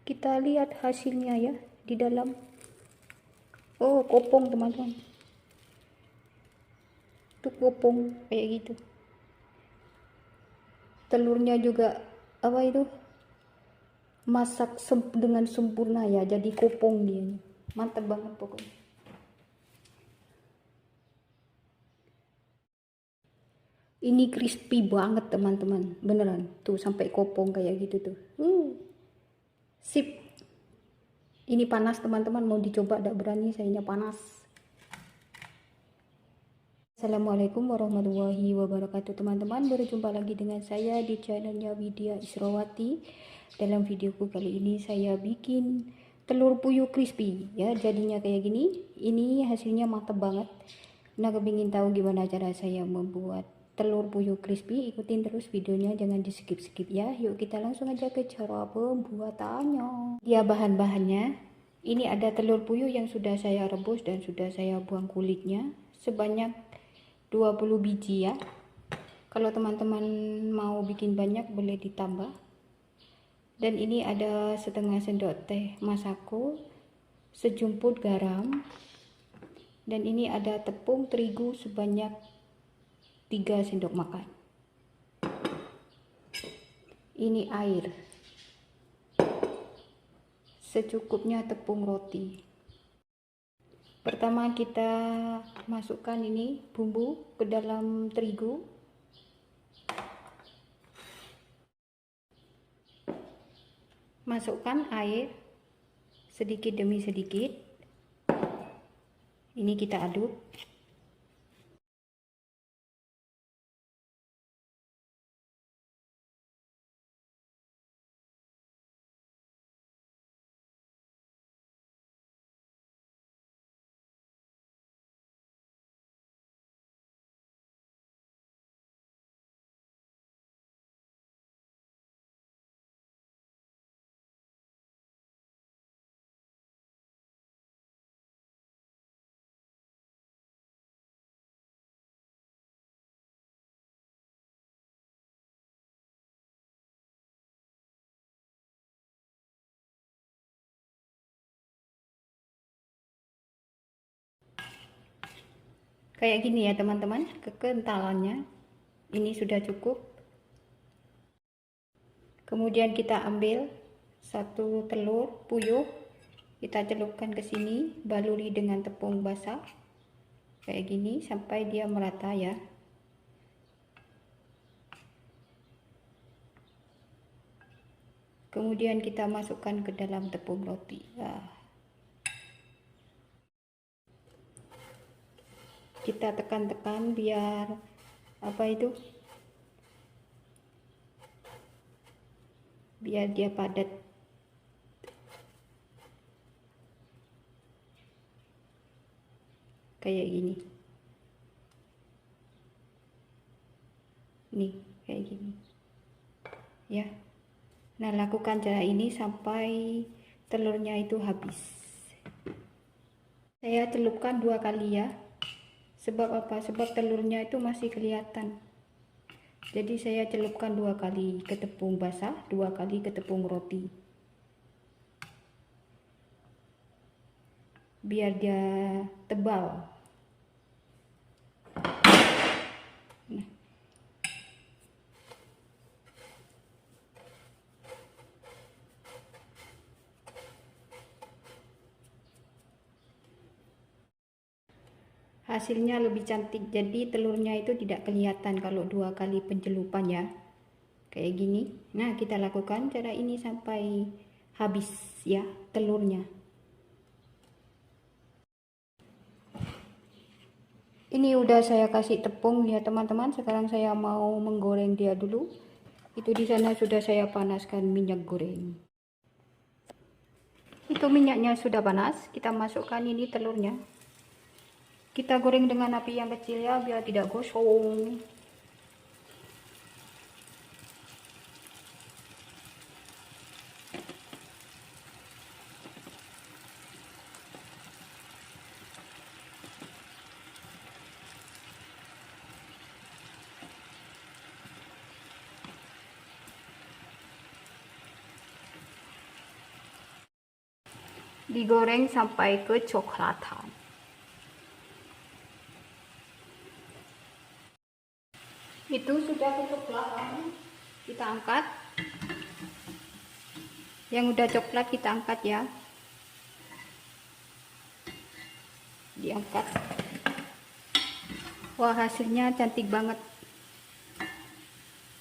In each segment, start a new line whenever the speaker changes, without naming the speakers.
Kita lihat hasilnya ya di dalam. Oh, kopong teman-teman. Itu kopong kayak gitu. Telurnya juga apa itu? Masak dengan sempurna ya, jadi kopong dia. Mantap banget pokoknya. Ini crispy banget teman-teman, beneran. Tuh sampai kopong kayak gitu tuh. Sip. Ini panas teman-teman, mau dicoba tidak berani, sayanya panas. Assalamualaikum warahmatullahi wabarakatuh teman-teman. Berjumpa lagi dengan saya di channelnya Widya Israwati. Dalam videoku kali ini saya bikin telur puyuh crispy ya, jadinya kayak gini. Ini hasilnya mantap banget. Nah, kepingin tahu gimana cara saya membuat telur puyuh crispy? Ikutin terus videonya, jangan di skip-skip ya. Yuk kita langsung aja ke cara pembuatannya. Ya, bahan-bahannya ini ada telur puyuh yang sudah saya rebus dan sudah saya buang kulitnya sebanyak 20 biji ya. Kalau teman-teman mau bikin banyak boleh ditambah. Dan ini ada setengah sendok teh masako, sejumput garam, dan ini ada tepung terigu sebanyak 3 sendok makan. Ini air secukupnya, tepung roti. Pertama kita masukkan ini bumbu ke dalam terigu. Masukkan air sedikit demi sedikit. Ini kita aduk. Kayak gini ya teman-teman, kekentalannya ini sudah cukup. Kemudian kita ambil satu telur puyuh, kita celupkan ke sini, baluri dengan tepung basah kayak gini sampai dia merata ya. Kemudian kita masukkan ke dalam tepung roti. Kita tekan-tekan biar apa itu, biar dia padat. Kayak gini. Nih, kayak gini. Ya. Nah, lakukan cara ini sampai telurnya itu habis. Saya celupkan 2 kali ya. Sebab apa? Sebab telurnya itu masih kelihatan. Jadi saya celupkan 2 kali ke tepung basah, 2 kali ke tepung roti. Biar dia tebal. Nah. Hasilnya lebih cantik, jadi telurnya itu tidak kelihatan kalau 2 kali pencelupan ya. Kayak gini. Nah, kita lakukan cara ini sampai habis ya telurnya. Ini udah saya kasih tepung ya teman-teman. Sekarang saya mau menggoreng dia dulu. Itu di sana sudah saya panaskan minyak goreng. Itu minyaknya sudah panas, kita masukkan ini telurnya. Kita goreng dengan api yang kecil ya, biar tidak gosong. digoreng sampai kecoklatan. Itu sudah kecoklatan, kita angkat. Yang udah coklat kita angkat ya, diangkat. Wah, hasilnya cantik banget.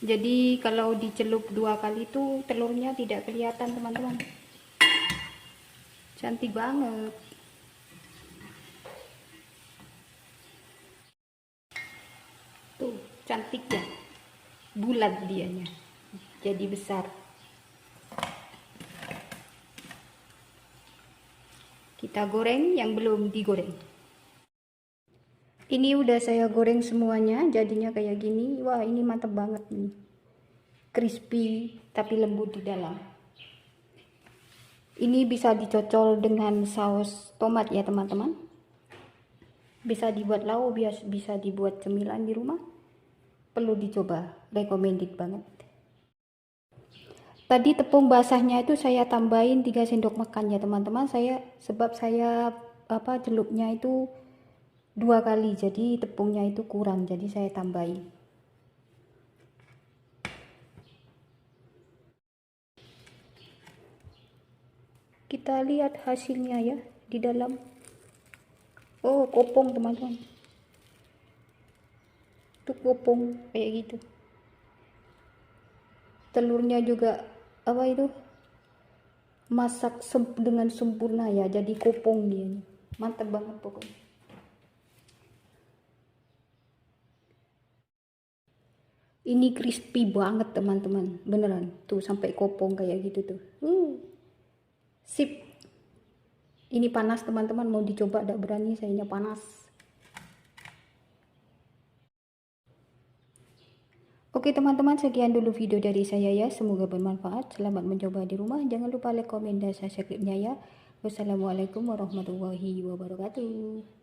Jadi kalau dicelup 2 kali itu telurnya tidak kelihatan teman-teman, cantik banget. Tuh cantik ya, bulat dianya, jadi besar. Kita goreng yang belum digoreng. Ini udah saya goreng semuanya, jadinya kayak gini. Wah, ini mantep banget nih, crispy tapi lembut di dalam. Ini bisa dicocol dengan saus tomat ya teman-teman, bisa dibuat lauk, bisa dibuat cemilan di rumah. Perlu dicoba, recommended banget. Tadi tepung basahnya itu saya tambahin 3 sendok makan ya teman-teman. Sebab saya celupnya itu 2 kali, jadi tepungnya itu kurang, jadi saya tambahin. Kita lihat hasilnya ya di dalam. Oh, kopong teman-teman, itu kopong kayak gitu. Telurnya juga masak dengan sempurna ya, jadi kopong dia, mantap banget pokoknya. Ini crispy banget teman-teman, beneran tuh sampai kopong kayak gitu tuh. Sip. Ini panas teman-teman, mau dicoba tidak berani, sayanya panas. Oke teman-teman, sekian dulu video dari saya ya, semoga bermanfaat. Selamat mencoba di rumah, jangan lupa like, komen, dan subscribe-nya ya. Wassalamualaikum warahmatullahi wabarakatuh.